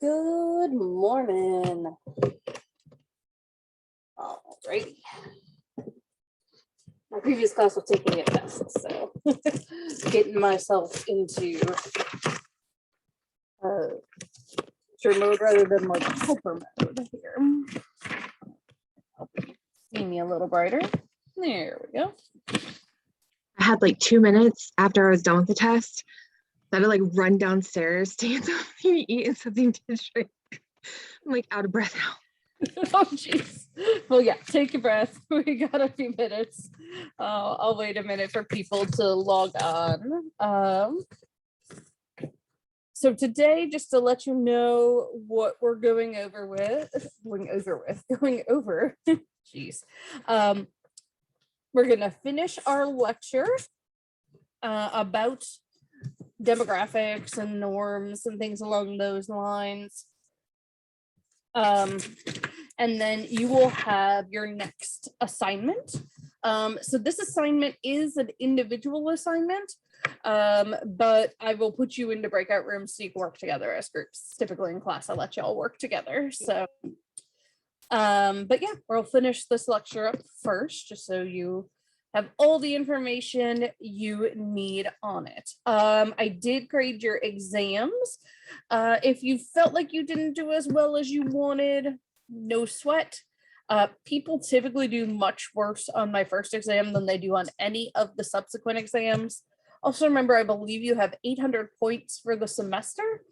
Good morning. Alrighty. My previous class was taking it fast, so getting myself into sure mode rather than like helper mode here. See me a little brighter. There we go. I had like 2 minutes after I was done with the test. I had to like run downstairs to get something to eat and something to drink. I'm like out of breath now. Oh jeez. Well, yeah, take a breath. We got a few minutes. I'll wait a minute for people to log on. So today, just to let you know what we're going over. Jeez. We're gonna finish our lecture about demographics and norms and things along those lines. And then you will have your next assignment. So this assignment is an individual assignment, but I will put you into breakout rooms so you can work together as groups. Typically in class, I let you all work together. So, but yeah, we'll finish this lecture up first, just so you have all the information you need on it. I did grade your exams. If you felt like you didn't do as well as you wanted, no sweat. People typically do much worse on my first exam than they do on any of the subsequent exams. Also remember, I believe you have 800 points for the semester,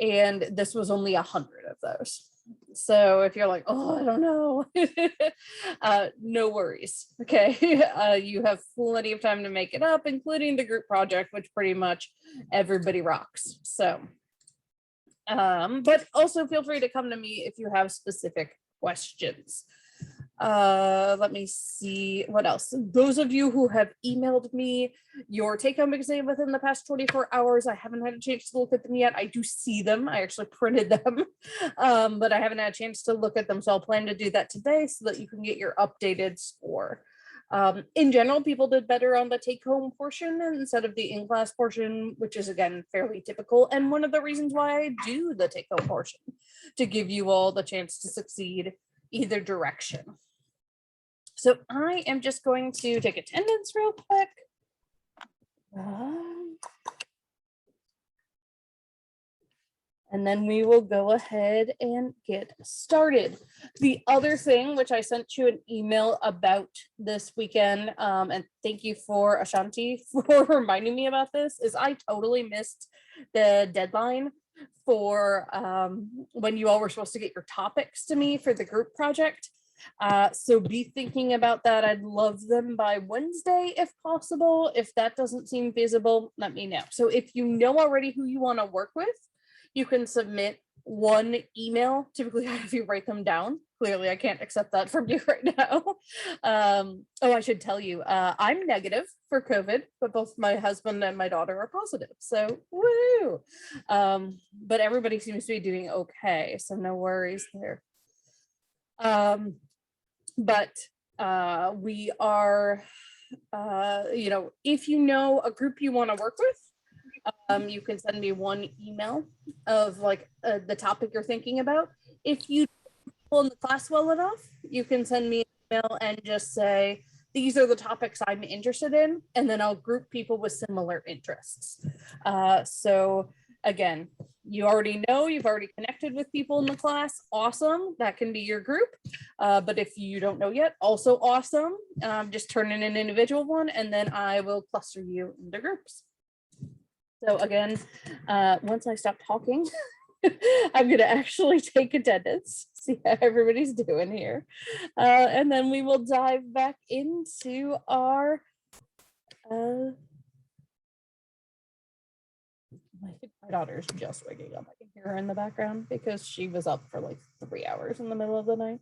and this was only 100 of those. So if you're like, oh, I don't know, no worries. Okay, you have plenty of time to make it up, including the group project, which pretty much everybody rocks. So, but also feel free to come to me if you have specific questions. Let me see what else. Those of you who have emailed me your take-home exam within the past 24 hours, I haven't had a chance to look at them yet. I do see them. I actually printed them, but I haven't had a chance to look at them. So I'll plan to do that today so that you can get your updated score. In general, people did better on the take-home portion instead of the in-class portion, which is, again, fairly typical. And one of the reasons why I do the take-home portion, to give you all the chance to succeed either direction. So I am just going to take attendance real quick. And then we will go ahead and get started. The other thing, which I sent you an email about this weekend, and thank you for Ashanti for reminding me about this, is I totally missed the deadline for when you all were supposed to get your topics to me for the group project. So be thinking about that. I'd love them by Wednesday if possible. If that doesn't seem feasible, let me know. So if you know already who you want to work with, you can submit one email. Typically I have you write them down. Clearly I can't accept that from you right now. Oh, I should tell you, I'm negative for COVID, but both my husband and my daughter are positive. So woo! But everybody seems to be doing okay. So no worries there. But we are, you know, if you know a group you want to work with, you can send me one email of like the topic you're thinking about. If you don't know in the class well enough, you can send me an email and just say, these are the topics I'm interested in, and then I'll group people with similar interests. So again, you already know, you've already connected with people in the class. Awesome. That can be your group. But if you don't know yet, also awesome. Just turn in an individual one, and then I will cluster you into groups. So again, once I stop talking, I'm going to actually take attendance, see how everybody's doing here. And then we will dive back into our my daughter's just waking up. I can hear her in the background because she was up for like 3 hours in the middle of the night.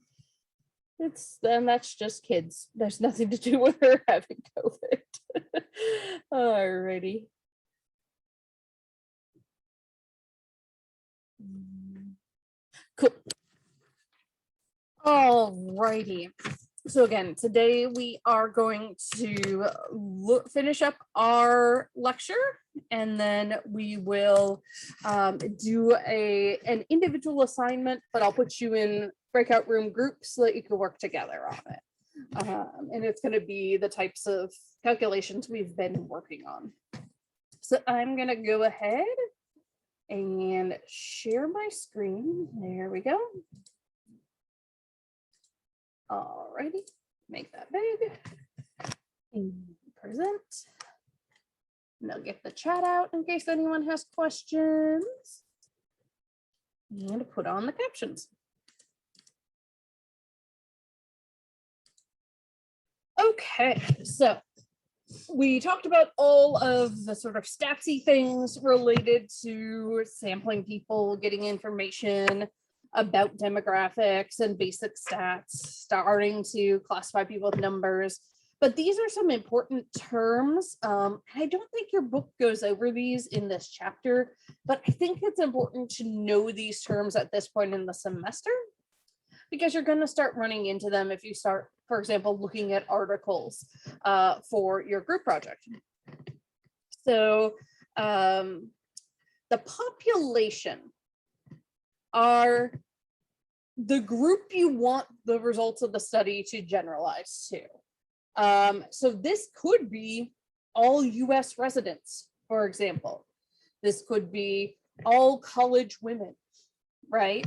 That's just kids. There's nothing to do with her having COVID. Alrighty. Cool. Alrighty. So again, today we are going to finish up our lecture, and then we will do an individual assignment, but I'll put you in breakout room groups so that you can work together on it. And it's going to be the types of calculations we've been working on. So I'm going to go ahead and share my screen. There we go. Alrighty, make that big and present. And I'll get the chat out in case anyone has questions. And put on the captions. Okay, so we talked about all of the sort of statsy things related to sampling people, getting information about demographics and basic stats, starting to classify people with numbers. But these are some important terms. I don't think your book goes over these in this chapter, but I think it's important to know these terms at this point in the semester, because you're going to start running into them if you start, for example, looking at articles for your group project. So the population are the group you want the results of the study to generalize to. So this could be all US residents, for example. This could be all college women, right?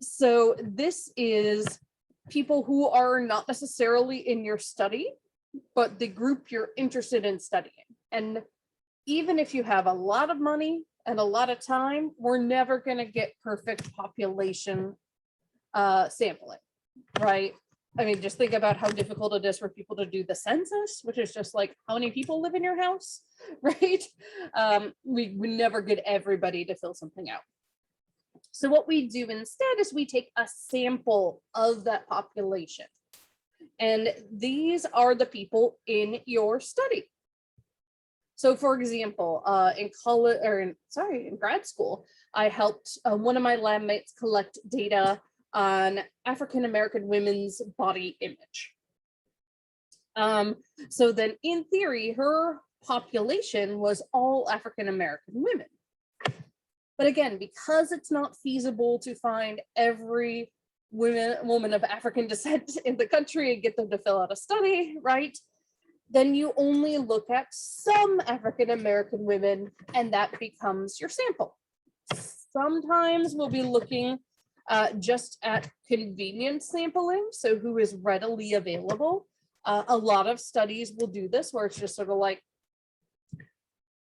So this is people who are not necessarily in your study, but the group you're interested in studying. And even if you have a lot of money and a lot of time, we're never going to get perfect population sampling, right? I mean, just think about how difficult it is for people to do the census, which is just like, how many people live in your house, right? We never get everybody to fill something out. So what we do instead is we take a sample of that population. And these are the people in your study. So for example, in grad school, I helped one of my lab mates collect data on African-American women's body image. So then in theory, her population was all African-American women. But again, because it's not feasible to find every woman of African descent in the country and get them to fill out a study, right? Then you only look at some African-American women, and that becomes your sample. Sometimes we'll be looking just at convenience sampling, so who is readily available. A lot of studies will do this, where it's just sort of like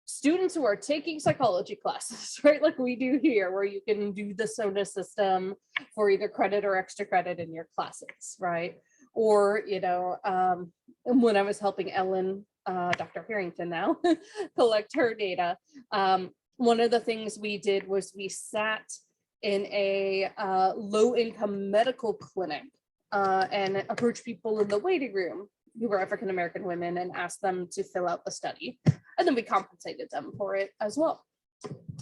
students who are taking psychology classes, right? Like we do here, where you can do the SONA system for either credit or extra credit in your classes, right? Or, you know, when I was helping Ellen, Dr. Harrington now, collect her data, one of the things we did was we sat in a low-income medical clinic and approached people in the waiting room who were African-American women and asked them to fill out the study. And then we compensated them for it as well.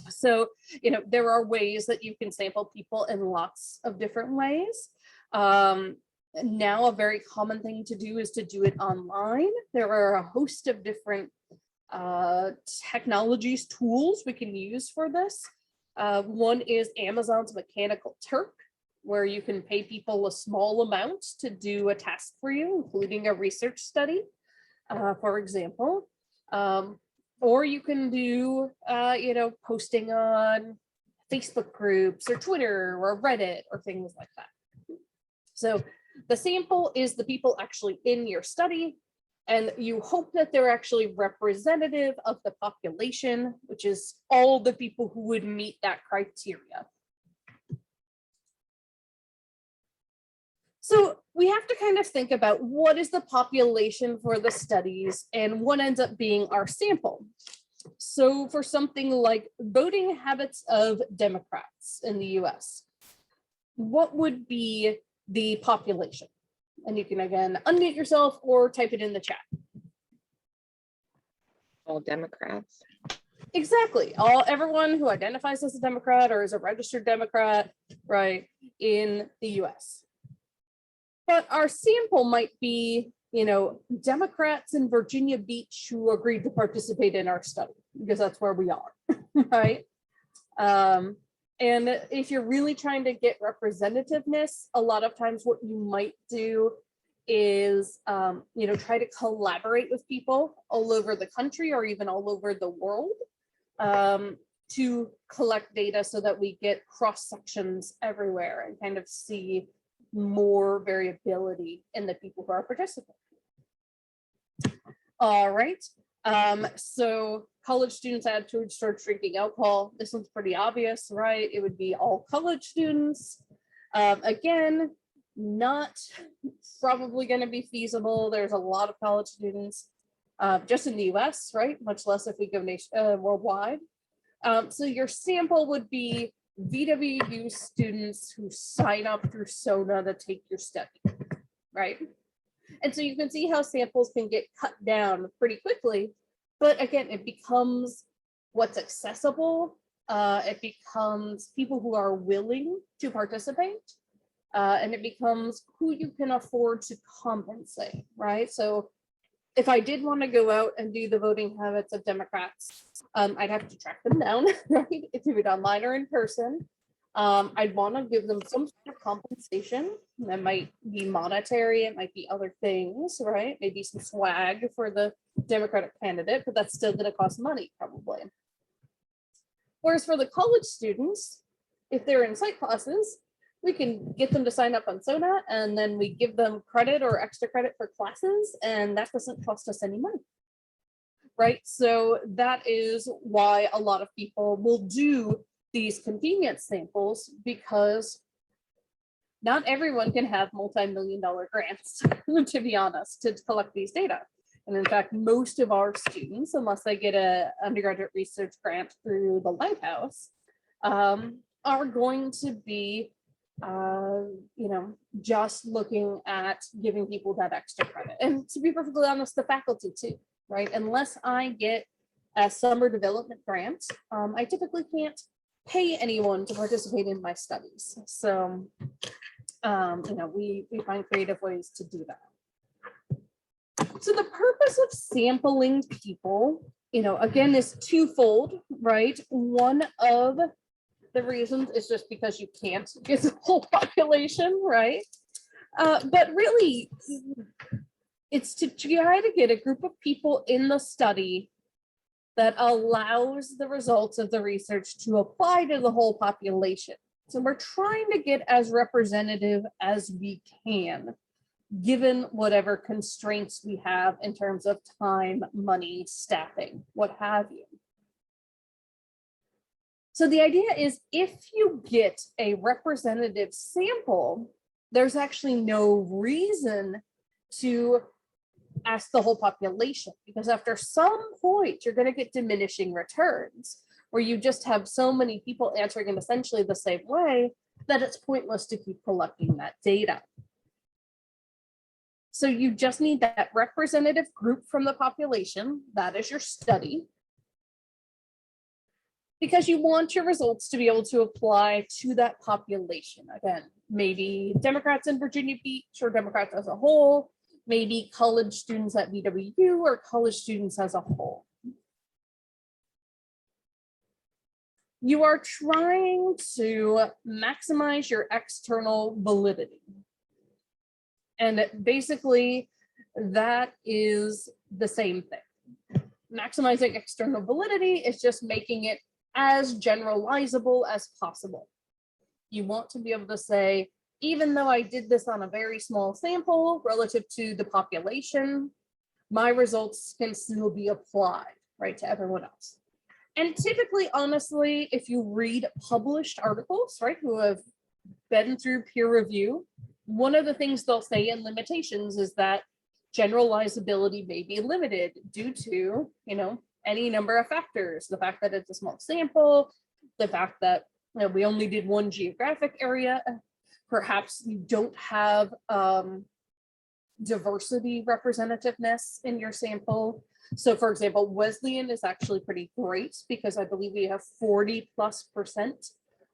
So, you know, there are ways that you can sample people in lots of different ways. Now, a very common thing to do is to do it online. There are a host of different technologies, tools we can use for this. One is Amazon's Mechanical Turk, where you can pay people a small amount to do a task for you, including a research study, for example. Or you can do, you know, posting on Facebook groups or Twitter or Reddit or things like that. So the sample is the people actually in your study, and you hope that they're actually representative of the population, which is all the people who would meet that criteria. So we have to kind of think about what is the population for the studies and what ends up being our sample. So for something like voting habits of Democrats in the US, what would be the population? And you can again unmute yourself or type it in the chat. All Democrats. Exactly. Everyone who identifies as a Democrat or is a registered Democrat, right, in the US. But our sample might be, Democrats in Virginia Beach who agreed to participate in our study, because that's where we are, right? And if you're really trying to get representativeness, a lot of times what you might do is, try to collaborate with people all over the country or even all over the world, to collect data so that we get cross sections everywhere and kind of see more variability in the people who are participating. All right. So college students' attitudes towards drinking alcohol. This one's pretty obvious, right? It would be all college students. Again, not probably going to be feasible. There's a lot of college students just in the US, right? Much less if we go worldwide. So your sample would be VWU students who sign up through SONA to take your study, right? And so you can see how samples can get cut down pretty quickly, but again, it becomes what's accessible. It becomes people who are willing to participate, and it becomes who you can afford to compensate, right? So if I did want to go out and do the voting habits of Democrats, I'd have to track them down, right? If do it online or in person. I'd want to give them some sort of compensation. That might be monetary, it might be other things, right? Maybe some swag for the Democratic candidate, but that's still going to cost money, probably. Whereas for the college students, if they're in psych classes, we can get them to sign up on SONA, and then we give them credit or extra credit for classes, and that doesn't cost us any money, right? So that is why a lot of people will do these convenience samples, because not everyone can have multi-million-dollar grants, to be honest, to collect these data. And in fact, most of our students, unless they get an undergraduate research grant through the Lighthouse, are going to be just looking at giving people that extra credit. And to be perfectly honest, the faculty too, right? Unless I get a summer development grant, I typically can't pay anyone to participate in my studies. So, we find creative ways to do that. So the purpose of sampling people, again, is twofold, right? One of the reasons is just because you can't get the whole population, right? But really, it's to try to get a group of people in the study that allows the results of the research to apply to the whole population. So we're trying to get as representative as we can, given whatever constraints we have in terms of time, money, staffing, what have you. So the idea is, if you get a representative sample, there's actually no reason to ask the whole population, because after some point, you're going to get diminishing returns, where you just have so many people answering in essentially the same way that it's pointless to keep collecting that data. So you just need that representative group from the population. That is your study, because you want your results to be able to apply to that population. Again, maybe Democrats in Virginia Beach, or Democrats as a whole, maybe college students at VWU, or college students as a whole. You are trying to maximize your external validity. And basically, that is the same thing. Maximizing external validity is just making it as generalizable as possible. You want to be able to say, even though I did this on a very small sample relative to the population, my results can still be applied, right, to everyone else. And typically, honestly, if you read published articles, right, who have been through peer review, one of the things they'll say in limitations is that generalizability may be limited due to, any number of factors. The fact that it's a small sample, the fact that we only did one geographic area, perhaps you don't have diversity representativeness in your sample. So for example, Wesleyan is actually pretty great, because I believe we have 40+%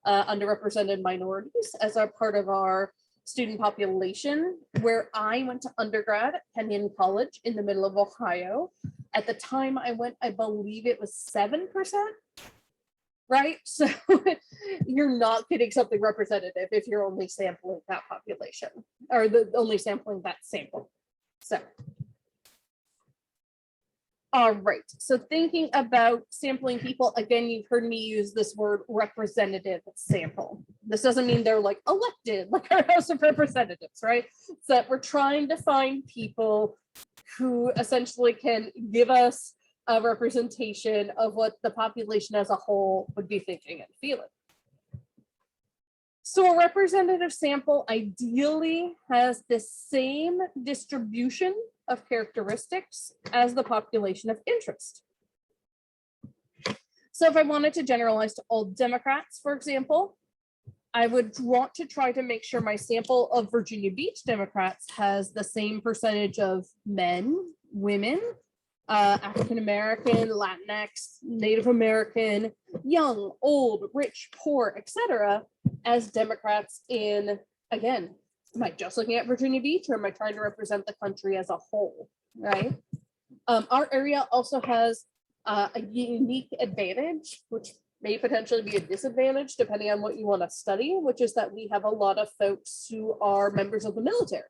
underrepresented minorities as a part of our student population. Where I went to undergrad at Kenyon College in the middle of Ohio. At the time I went, I believe it was 7%, right? So you're not getting something representative if you're only sampling that population, or only sampling that sample. So, all right, so thinking about sampling people, again, you've heard me use this word representative sample. This doesn't mean they're like elected, like our House of Representatives, right? It's that we're trying to find people who essentially can give us a representation of what the population as a whole would be thinking and feeling. So a representative sample ideally has the same distribution of characteristics as the population of interest. So if I wanted to generalize to all Democrats, for example, I would want to try to make sure my sample of Virginia Beach Democrats has the same percentage of men, women, African-American, Latinx, Native American, young, old, rich, poor, etc., as Democrats in, again, am I just looking at Virginia Beach, or am I trying to represent the country as a whole, right? Our area also has a unique advantage, which may potentially be a disadvantage depending on what you want to study, which is that we have a lot of folks who are members of the military,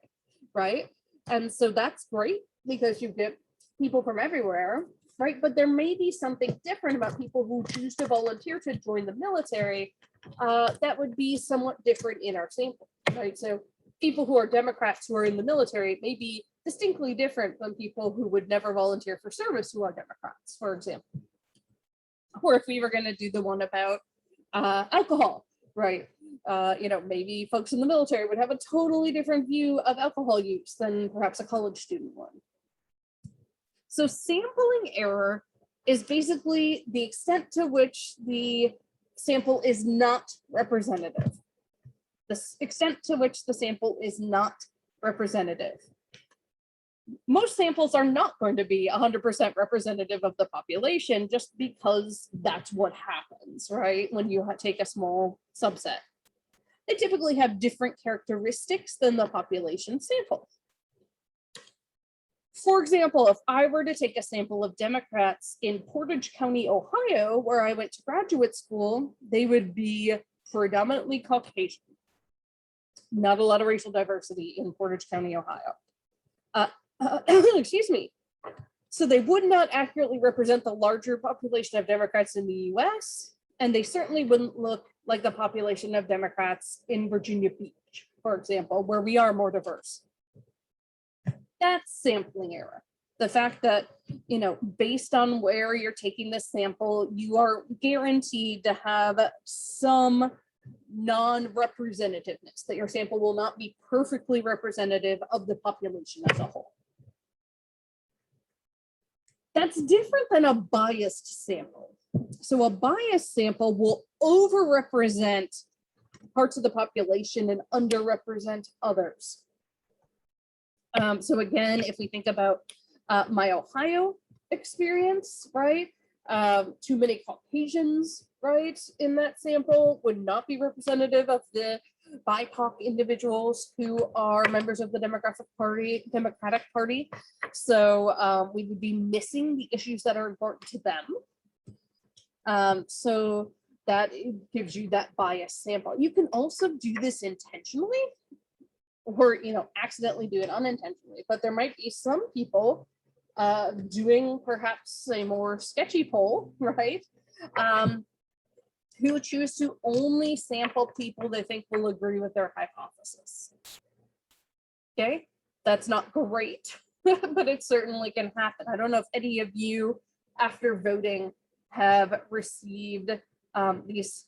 right? And so that's great because you get people from everywhere, right? But there may be something different about people who choose to volunteer to join the military that would be somewhat different in our sample, right? So people who are Democrats who are in the military may be distinctly different from people who would never volunteer for service who are Democrats, for example. Or if we were going to do the one about alcohol, right? Maybe folks in the military would have a totally different view of alcohol use than perhaps a college student would. So sampling error is basically the extent to which the sample is not representative. The extent to which the sample is not representative. Most samples are not going to be 100% representative of the population just because that's what happens, right? When you take a small subset. They typically have different characteristics than the population sample. For example, if I were to take a sample of Democrats in Portage County, Ohio, where I went to graduate school, they would be predominantly Caucasian. Not a lot of racial diversity in Portage County, Ohio. Excuse me. So they would not accurately represent the larger population of Democrats in the US, and they certainly wouldn't look like the population of Democrats in Virginia Beach, for example, where we are more diverse. That's sampling error. The fact that, based on where you're taking this sample, you are guaranteed to have some non-representativeness, that your sample will not be perfectly representative of the population as a whole. That's different than a biased sample. So a biased sample will overrepresent parts of the population and underrepresent others. So again, if we think about my Ohio experience, right? Too many Caucasians, right, in that sample would not be representative of the BIPOC individuals who are members of the Democratic Party. So we would be missing the issues that are important to them. So that gives you that biased sample. You can also do this intentionally, or accidentally do it unintentionally, but there might be some people doing perhaps a more sketchy poll, right? Who choose to only sample people they think will agree with their hypothesis. Okay, that's not great, but it certainly can happen. I don't know if any of you, after voting, have received these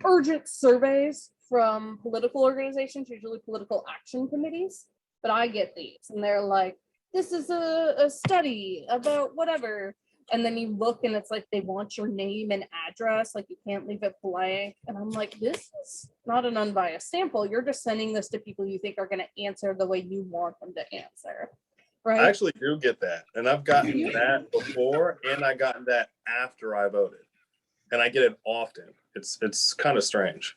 urgent surveys from political organizations, usually political action committees, but I get these and they're like, this is a study about whatever. And then you look and it's like they want your name and address, like you can't leave it blank. And I'm like, this is not an unbiased sample. You're just sending this to people you think are going to answer the way you want them to answer. Right? I actually do get that. And I've gotten that before, and I gotten that after I voted. And I get it often. It's kind of strange.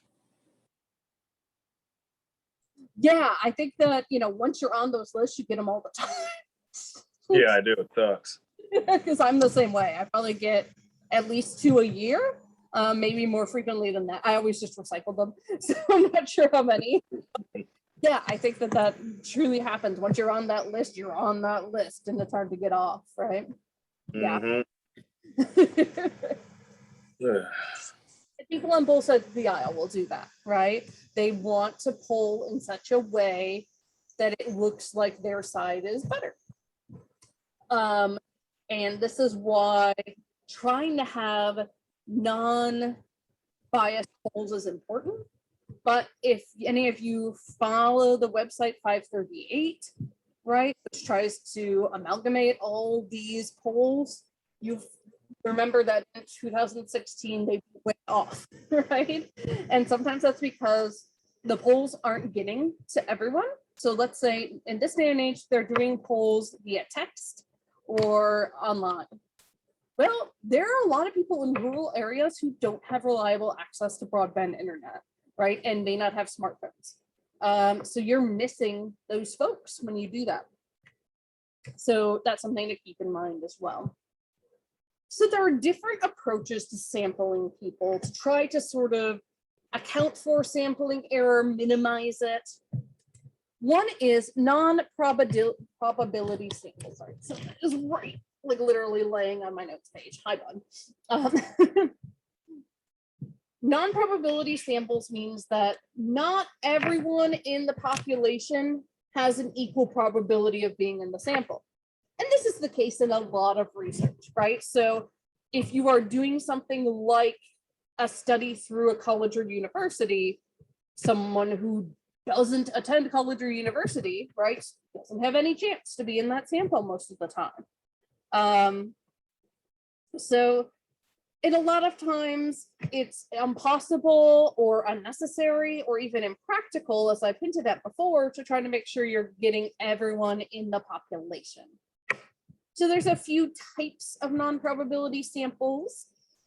Yeah, I think that, once you're on those lists, you get them all the time. Yeah, I do. It sucks. Because I'm the same way. I probably get at least 2 a year, maybe more frequently than that. I always just recycle them, so I'm not sure how many. Yeah, I think that truly happens. Once you're on that list, you're on that list, and it's hard to get off, right? Yeah. Mhm. Ugh. People on both sides of the aisle will do that, right? They want to poll in such a way that it looks like their side is better. And this is why trying to have non-biased polls is important. But if any of you follow the website 538, right, which tries to amalgamate all these polls, you remember that in 2016 they went off, right? And sometimes that's because the polls aren't getting to everyone. So let's say in this day and age, they're doing polls via text or online. Well, there are a lot of people in rural areas who don't have reliable access to broadband internet, right? And may not have smartphones. So you're missing those folks when you do that. So that's something to keep in mind as well. So there are different approaches to sampling people to try to sort of account for sampling error, minimize it. One is non-probability samples. Sorry, so that is right, like literally laying on my notes page. Hi, bud. Non-probability samples means that not everyone in the population has an equal probability of being in the sample. And this is the case in a lot of research, right? So if you are doing something like a study through a college or university, someone who doesn't attend college or university, right, doesn't have any chance to be in that sample most of the time. So and a lot of times it's impossible or unnecessary or even impractical, as I've hinted at before, to try to make sure you're getting everyone in the population. So there's a few types of non-probability samples.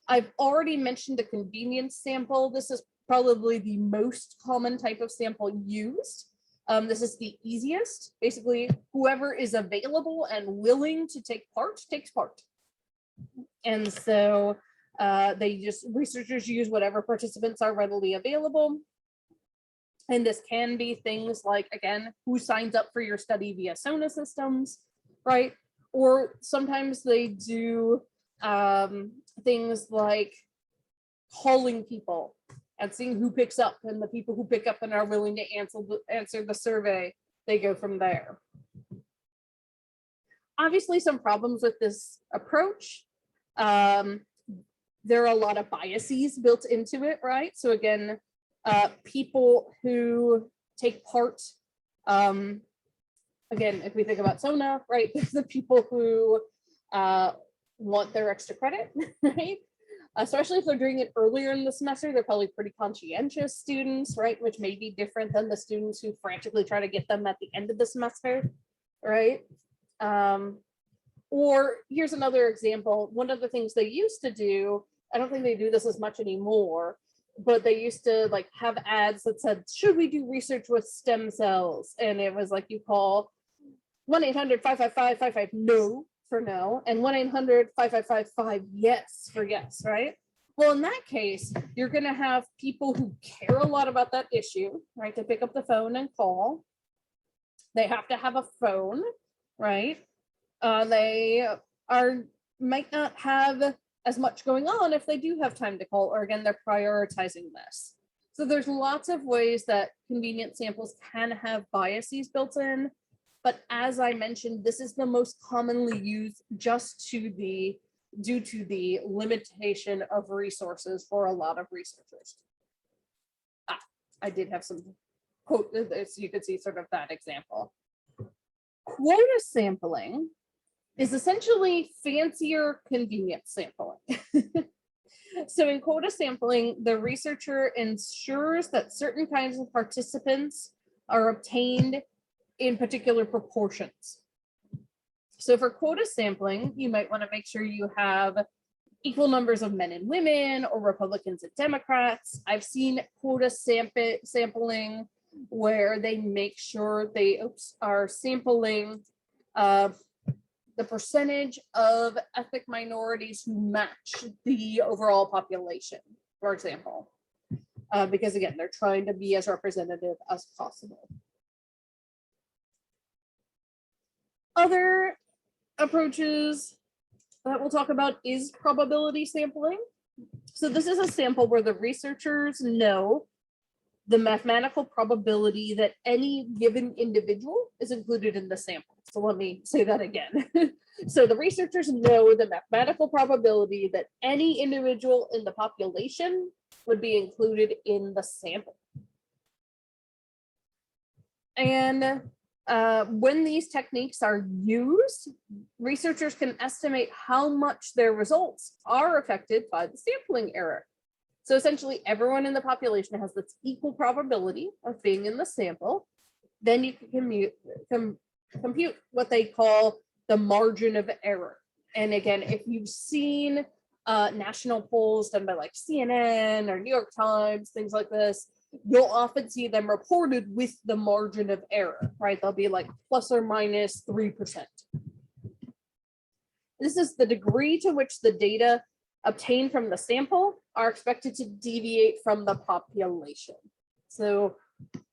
I've already mentioned a convenience sample. This is probably the most common type of sample used. This is the easiest. Basically, whoever is available and willing to take part takes part. And so researchers use whatever participants are readily available. And this can be things like, again, who signs up for your study via SONA systems, right? Or sometimes they do things like calling people and seeing who picks up, and the people who pick up and are willing to answer the survey, they go from there. Obviously, some problems with this approach. There are a lot of biases built into it, right? So again, people who take part, again, if we think about SONA, right, there's the people who want their extra credit, right? Especially if they're doing it earlier in the semester, they're probably pretty conscientious students, right? Which may be different than the students who frantically try to get them at the end of the semester, right? Or here's another example. One of the things they used to do, I don't think they do this as much anymore, but they used to like have ads that said, should we do research with stem cells? And it was like, you call 1-800-555-55 no for no, and 1-800-555-5 yes for yes, right? Well, in that case, you're going to have people who care a lot about that issue, right, to pick up the phone and call. They have to have a phone, right? They might not have as much going on if they do have time to call, or again, they're prioritizing this. So there's lots of ways that convenient samples can have biases built in, but as I mentioned, this is the most commonly used just due to the limitation of resources for a lot of researchers. I did have some quote, so you could see sort of that example. Quota sampling is essentially fancier convenience sampling. So in quota sampling, the researcher ensures that certain kinds of participants are obtained in particular proportions. So for quota sampling, you might want to make sure you have equal numbers of men and women, or Republicans and Democrats. I've seen quota sampling where they make sure they are sampling the percentage of ethnic minorities who match the overall population, for example. Because again, they're trying to be as representative as possible. Other approaches that we'll talk about is probability sampling. So this is a sample where the researchers know the mathematical probability that any given individual is included in the sample. So let me say that again. So the researchers know the mathematical probability that any individual in the population would be included in the sample. And when these techniques are used, researchers can estimate how much their results are affected by the sampling error. So essentially, everyone in the population has this equal probability of being in the sample. Then you can compute what they call the margin of error. And again, if you've seen national polls done by like CNN or New York Times, things like this, you'll often see them reported with the margin of error, right? They'll be like plus or minus 3%. This is the degree to which the data obtained from the sample are expected to deviate from the population. So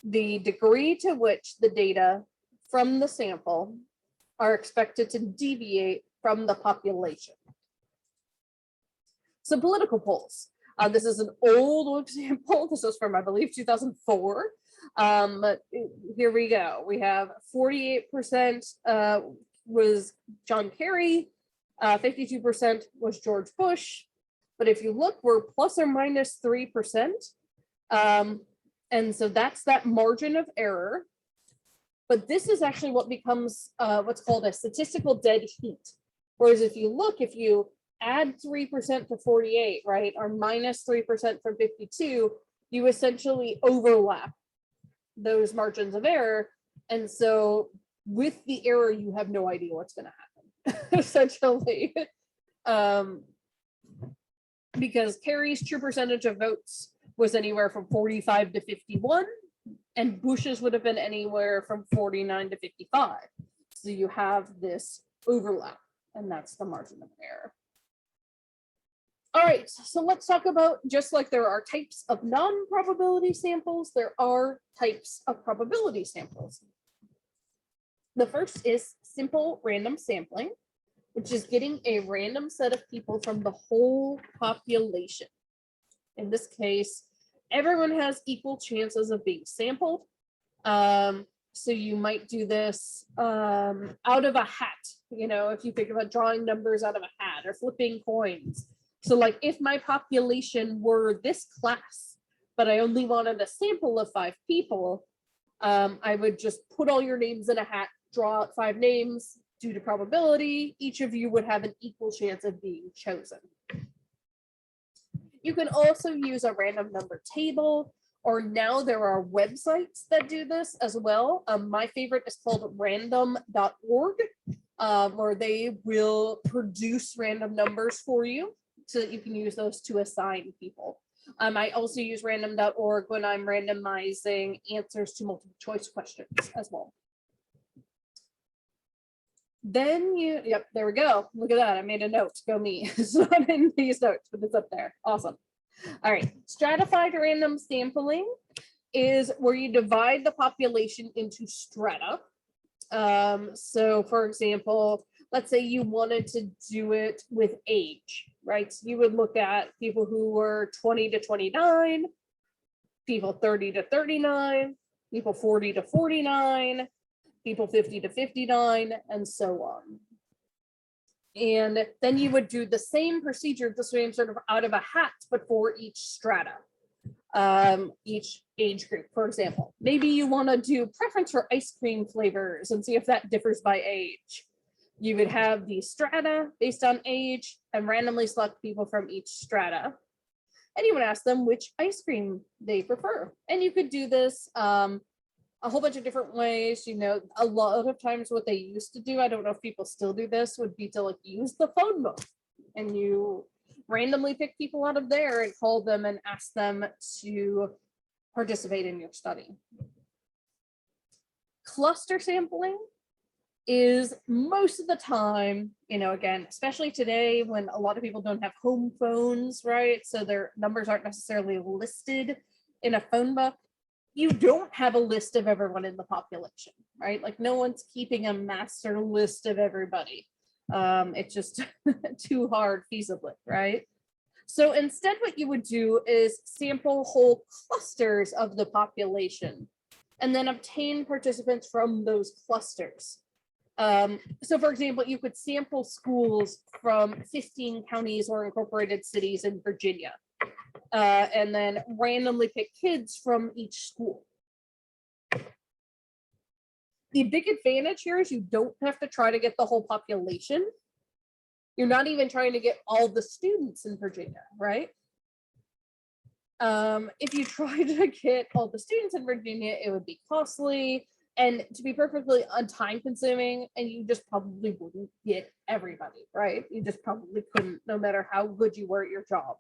the degree to which the data from the sample are expected to deviate from the population. So political polls. This is an old example. This was from, I believe, 2004. But here we go. We have 48% was John Kerry, 52% was George Bush. But if you look, we're plus or minus 3%. And so that's that margin of error. But this is actually what becomes what's called a statistical dead heat. Whereas if you look, if you add 3% to 48, right, or minus 3% from 52, you essentially overlap those margins of error. And so with the error, you have no idea what's going to happen, essentially. Because Kerry's true percentage of votes was anywhere from 45 to 51, and Bush's would have been anywhere from 49 to 55. So you have this overlap, and that's the margin of error. All right, so let's talk about, just like there are types of non-probability samples, there are types of probability samples. The first is simple random sampling, which is getting a random set of people from the whole population. In this case, everyone has equal chances of being sampled. So you might do this out of a hat, you know, if you think about drawing numbers out of a hat or flipping coins. So like if my population were this class, but I only wanted a sample of 5 people, I would just put all your names in a hat, draw out 5 names. Due to probability, each of you would have an equal chance of being chosen. You can also use a random number table, or now there are websites that do this as well. My favorite is called random.org, where they will produce random numbers for you so that you can use those to assign people. I also use random.org when I'm randomizing answers to multiple choice questions as well. Then yep, there we go. Look at that. I made a note. Go me. It's not in these notes, but it's up there. Awesome. All right. Stratified random sampling is where you divide the population into strata. So for example, let's say you wanted to do it with age, right? So you would look at people who were 20 to 29, people 30 to 39, people 40 to 49, people 50 to 59, and so on. And then you would do the same procedure, the same sort of out of a hat, but for each strata, each age group, for example. Maybe you want to do preference for ice cream flavors and see if that differs by age. You would have the strata based on age and randomly select people from each strata. And you would ask them which ice cream they prefer. And you could do this a whole bunch of different ways. You know, a lot of times what they used to do, I don't know if people still do this, would be to like use the phone book, and you randomly pick people out of there and call them and ask them to participate in your study. Cluster sampling is most of the time, again, especially today when a lot of people don't have home phones, right? So their numbers aren't necessarily listed in a phone book. You don't have a list of everyone in the population, right? Like no one's keeping a master list of everybody. It's just too hard feasibly, right? So instead what you would do is sample whole clusters of the population and then obtain participants from those clusters. So for example, you could sample schools from 15 counties or incorporated cities in Virginia, and then randomly pick kids from each school. The big advantage here is you don't have to try to get the whole population. You're not even trying to get all the students in Virginia, right? If you try to get all the students in Virginia, it would be costly and to be perfectly time consuming, and you just probably wouldn't get everybody, right? You just probably couldn't, no matter how good you were at your job.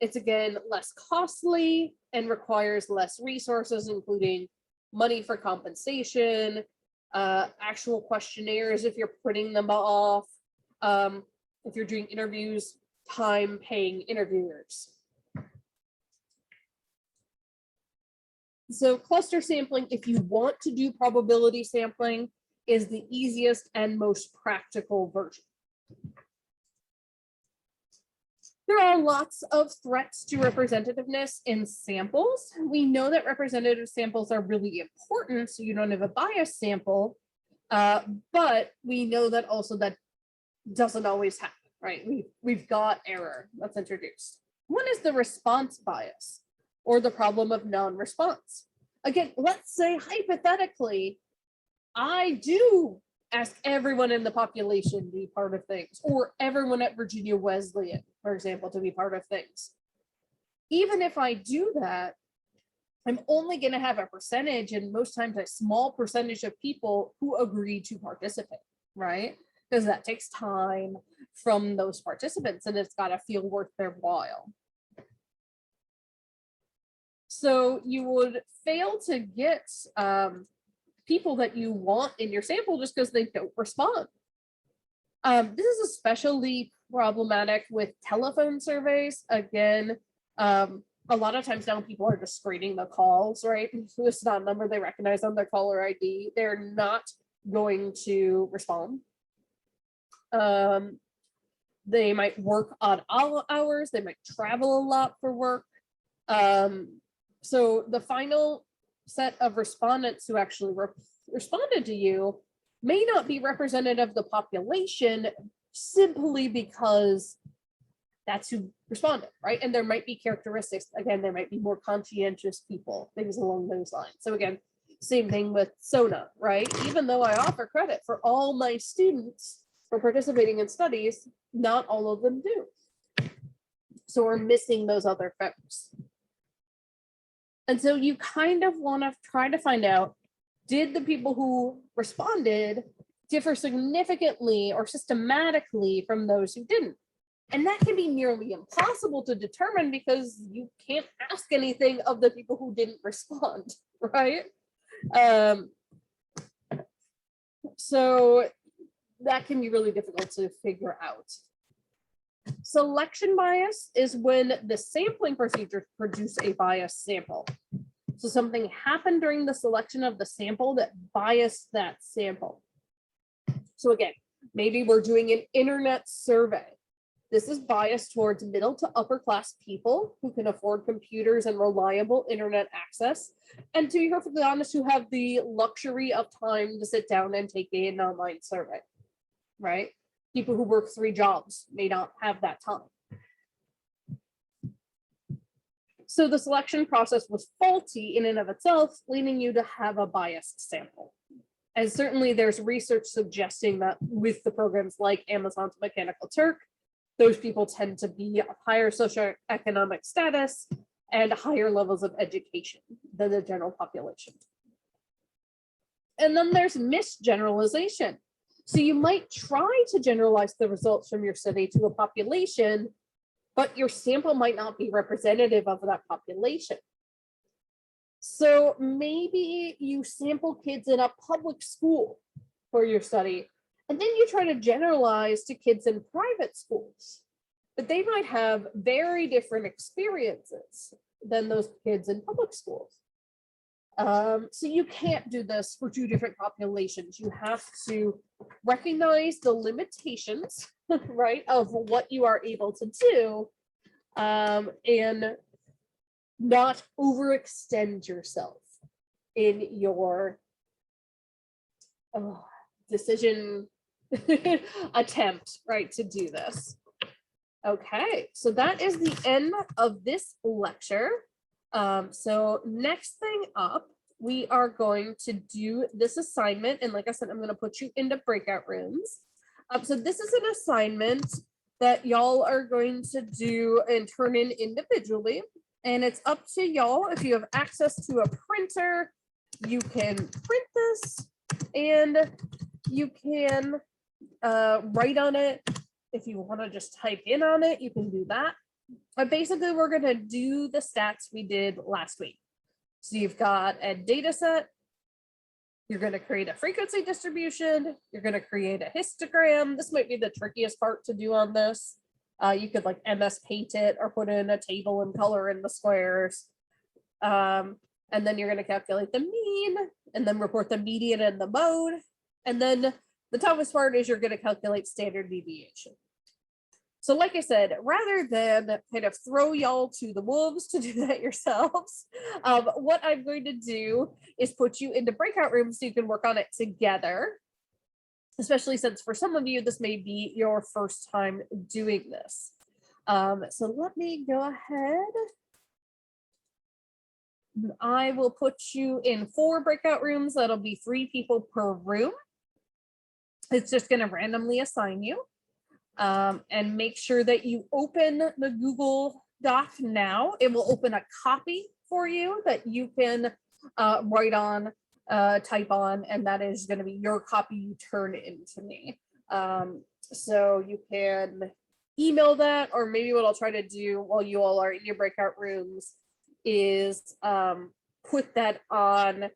It's again less costly and requires less resources, including money for compensation, actual questionnaires if you're printing them off, if you're doing interviews, time paying interviewers. So cluster sampling, if you want to do probability sampling, is the easiest and most practical version. There are lots of threats to representativeness in samples. We know that representative samples are really important, so you don't have a bias sample, but we know that also that doesn't always happen, right? We've got error that's introduced. One is the response bias, or the problem of non-response. Again, let's say hypothetically, I do ask everyone in the population to be part of things, or everyone at Virginia Wesleyan, for example, to be part of things. Even if I do that, I'm only going to have a percentage, and most times a small percentage of people who agree to participate, right? Because that takes time from those participants, and it's got to feel worth their while. So you would fail to get people that you want in your sample just because they don't respond. This is especially problematic with telephone surveys. Again, a lot of times now people are just screening the calls, right? It's not a number they recognize on their caller ID. They're not going to respond. They might work odd hours. They might travel a lot for work. So the final set of respondents who actually responded to you may not be representative of the population simply because that's who responded, right? And there might be characteristics, again, there might be more conscientious people, things along those lines. So again, same thing with SONA, right? Even though I offer credit for all my students for participating in studies, not all of them do. So we're missing those other folks. And so you kind of want to try to find out, did the people who responded differ significantly or systematically from those who didn't? And that can be nearly impossible to determine because you can't ask anything of the people who didn't respond, right? So that can be really difficult to figure out. Selection bias is when the sampling procedures produce a biased sample. So something happened during the selection of the sample that biased that sample. So again, maybe we're doing an internet survey. This is biased towards middle to upper class people who can afford computers and reliable internet access, and to be perfectly honest, who have the luxury of time to sit down and take an online survey, right? People who work 3 jobs may not have that time. So the selection process was faulty in and of itself, leading you to have a biased sample. And certainly there's research suggesting that with the programs like Amazon's Mechanical Turk, those people tend to be of higher socioeconomic status and higher levels of education than the general population. And then there's misgeneralization. So you might try to generalize the results from your study to a population, but your sample might not be representative of that population. So maybe you sample kids in a public school for your study, and then you try to generalize to kids in private schools. But they might have very different experiences than those kids in public schools. So you can't do this for two different populations. You have to recognize the limitations, right, of what you are able to do, and not overextend yourself in your decision attempt, right, to do this. Okay, so that is the end of this lecture. So next thing up, we are going to do this assignment. And like I said, I'm going to put you into breakout rooms. So this is an assignment that y'all are going to do and turn in individually. And it's up to y'all. If you have access to a printer, you can print this and you can write on it. If you want to just type in on it, you can do that. But basically, we're going to do the stats we did last week. So you've got a data set. You're going to create a frequency distribution. You're going to create a histogram. This might be the trickiest part to do on this. You could like MS Paint it or put in a table and color in the squares. And then you're going to calculate the mean and then report the median and the mode. And then the toughest part is you're going to calculate standard deviation. So like I said, rather than kind of throw y'all to the wolves to do that yourselves, what I'm going to do is put you into breakout rooms so you can work on it together, especially since for some of you, this may be your first time doing this. So let me go ahead. I will put you in 4 breakout rooms. That'll be 3 people per room. It's just going to randomly assign you. And make sure that you open the Google Doc now. It will open a copy for you that you can write on, type on, and that is going to be your copy you turn into me. So you can email that, or maybe what I'll try to do while you all are in your breakout rooms is put that on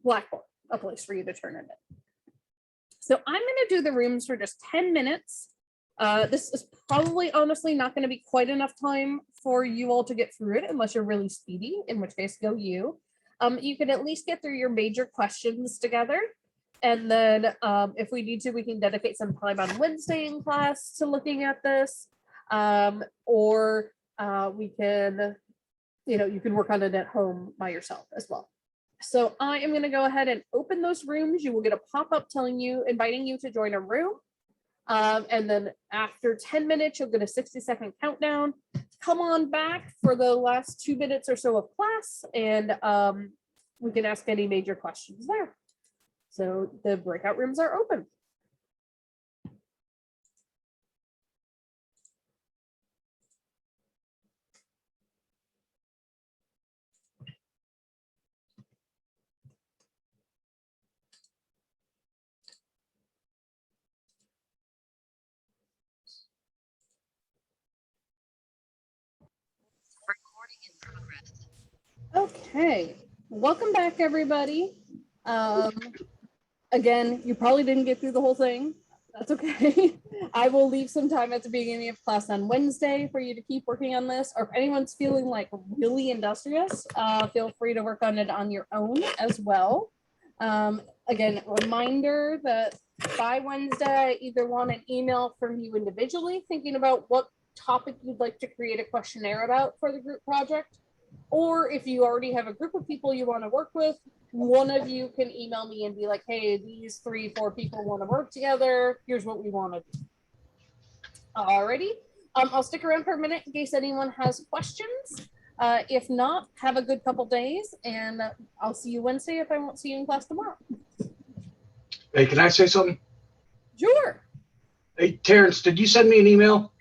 Blackboard, a place for you to turn it in. So I'm going to do the rooms for just 10 minutes. This is probably honestly not going to be quite enough time for you all to get through it unless you're really speedy, in which case go you. You can at least get through your major questions together. And then if we need to, we can dedicate some time on Wednesday in class to looking at this. Or we can, you can work on it at home by yourself as well. So I am going to go ahead and open those rooms. You will get a pop-up inviting you to join a room. And then after 10 minutes, you'll get a 60-second countdown. Come on back for the last 2 minutes or so of class, and we can ask any major questions there. So the breakout rooms are open. Okay, welcome back, everybody. Again, you probably didn't get through the whole thing. That's okay. I will leave some time at the beginning of class on Wednesday for you to keep working on this. Or if anyone's feeling like really industrious, feel free to work on it on your own as well. Again, reminder that by Wednesday, I either want an email from you individually thinking about what topic you'd like to create a questionnaire about for the group project. Or if you already have a group of people you want to work with, one of you can email me and be like, hey, these 3-4 people want to work together. Here's what we want to do. Alrighty. I'll stick around for a minute in case anyone has questions. If not, have a good couple days, and I'll see you Wednesday if I won't see you in class tomorrow. Hey, can I say something? Sure. Hey, Terrence, did you send me an email?